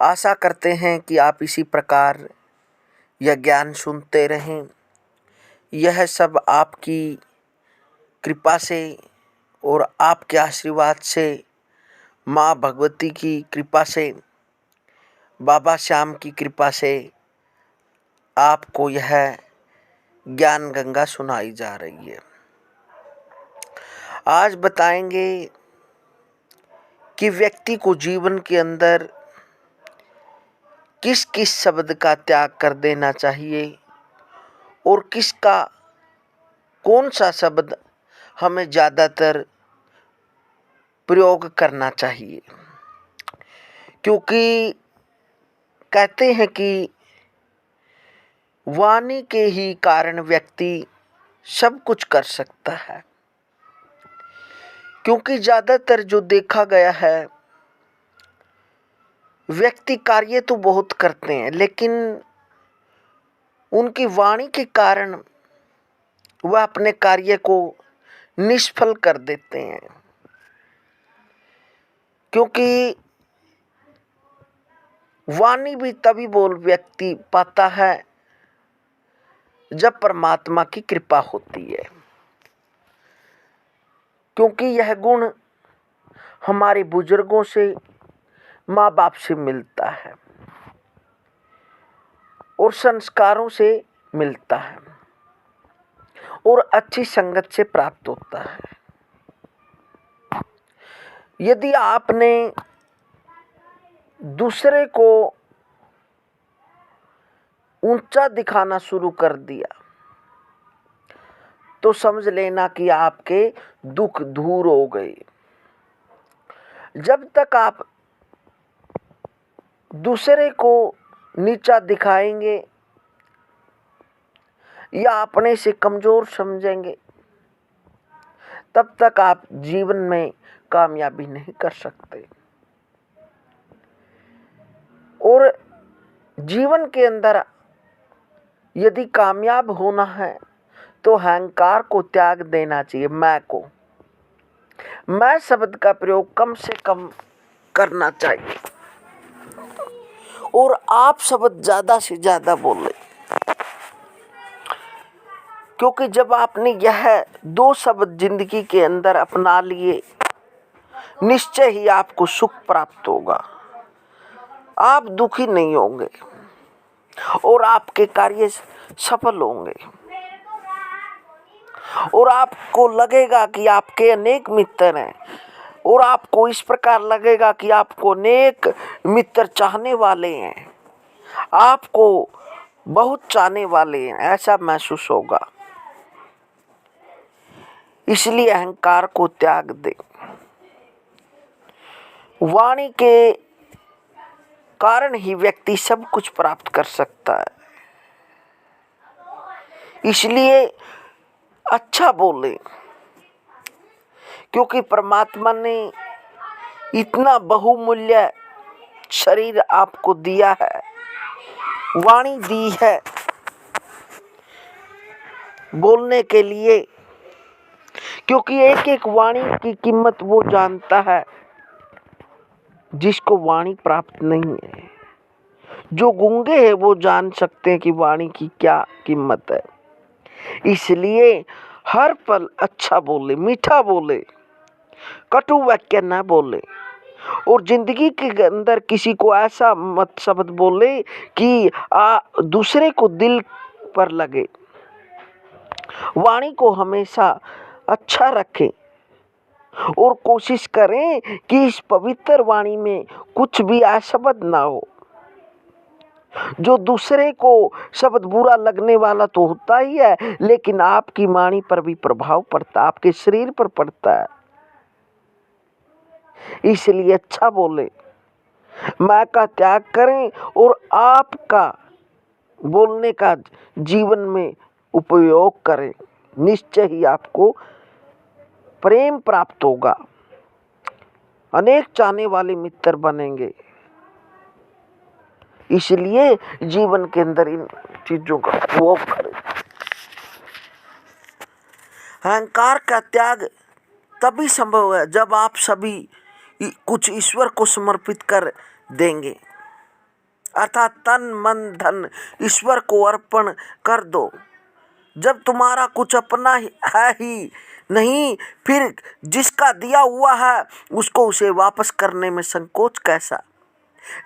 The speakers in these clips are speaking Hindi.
आशा करते हैं कि आप इसी प्रकार यह ज्ञान सुनते रहें। यह सब आपकी कृपा से और आपके आशीर्वाद से, माँ भगवती की कृपा से, बाबा श्याम की कृपा से आपको यह ज्ञान गंगा सुनाई जा रही है। आज बताएंगे कि व्यक्ति को जीवन के अंदर किस किस शब्द का त्याग कर देना चाहिए और किसका कौन सा शब्द हमें ज़्यादातर प्रयोग करना चाहिए। क्योंकि कहते हैं कि वाणी के ही कारण व्यक्ति सब कुछ कर सकता है। क्योंकि ज़्यादातर जो देखा गया है, व्यक्ति कार्य तो बहुत करते हैं लेकिन उनकी वाणी के कारण वह अपने कार्य को निष्फल कर देते हैं। क्योंकि वाणी भी तभी बोल व्यक्ति पाता है जब परमात्मा की कृपा होती है। क्योंकि यह गुण हमारे बुजुर्गों से, माँ बाप से मिलता है और संस्कारों से मिलता है और अच्छी संगत से प्राप्त होता है। यदि आपने दूसरे को ऊंचा दिखाना शुरू कर दिया तो समझ लेना कि आपके दुख दूर हो गए। जब तक आप दूसरे को नीचा दिखाएंगे या अपने से कमजोर समझेंगे, तब तक आप जीवन में कामयाबी नहीं कर सकते। और जीवन के अंदर यदि कामयाब होना है तो अहंकार को त्याग देना चाहिए। मैं शब्द का प्रयोग कम से कम करना चाहिए और आप शब्द ज़्यादा से ज़्यादा बोले। क्योंकि जब आपने यह दो शब्द जिंदगी के अंदर अपना लिए, निश्चय ही आपको सुख प्राप्त होगा। आप दुखी नहीं होंगे और आपके कार्य सफल होंगे और आपको लगेगा कि आपके अनेक मित्र हैं और आपको इस प्रकार लगेगा कि आपको अनेक मित्र चाहने वाले हैं, आपको बहुत चाहने वाले हैं, ऐसा महसूस होगा। इसलिए अहंकार को त्याग दे। वाणी के कारण ही व्यक्ति सब कुछ प्राप्त कर सकता है। इसलिए अच्छा बोले, क्योंकि परमात्मा ने इतना बहुमूल्य शरीर आपको दिया है, वाणी दी है बोलने के लिए। क्योंकि एक एक वाणी की कीमत वो जानता है जिसको वाणी प्राप्त नहीं है। जो गूंगे हैं वो जान सकते हैं कि वाणी की क्या कीमत है। इसलिए हर पल अच्छा बोले, मीठा बोले, कटु वाक्य न बोले और जिंदगी के अंदर किसी को ऐसा मत शब्द बोले कि दूसरे को दिल पर लगे। वाणी को हमेशा अच्छा रखें और कोशिश करें कि इस पवित्र वाणी में कुछ भी अशब्द ना हो। जो दूसरे को शब्द बुरा लगने वाला तो होता ही है, लेकिन आपकी वाणी पर भी प्रभाव पड़ता है, आपके शरीर पर पड़ता है। इसलिए अच्छा बोले, मैं का त्याग करें और आपका बोलने का जीवन में उपयोग करें। निश्चय ही आपको प्रेम प्राप्त होगा, अनेक चाहने वाले मित्र बनेंगे। इसलिए जीवन के अंदर इन चीजों का उपयोग करें। अहंकार का त्याग तभी संभव है जब आप सभी कुछ ईश्वर को समर्पित कर देंगे। अर्थात तन मन धन ईश्वर को अर्पण कर दो। जब तुम्हारा कुछ अपना है ही नहीं, फिर जिसका दिया हुआ है उसको उसे वापस करने में संकोच कैसा।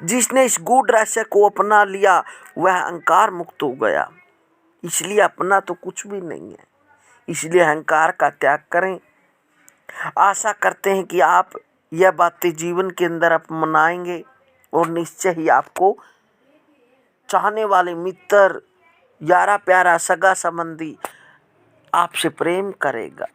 जिसने इस गूढ़ रहस्य को अपना लिया वह अहंकार मुक्त हो गया। इसलिए अपना तो कुछ भी नहीं है, इसलिए अहंकार का त्याग करें। आशा करते हैं कि आप यह बातें जीवन के अंदर अपनाएंगे और निश्चय ही आपको चाहने वाले मित्र, यारा प्यारा, सगा संबंधी आपसे प्रेम करेगा।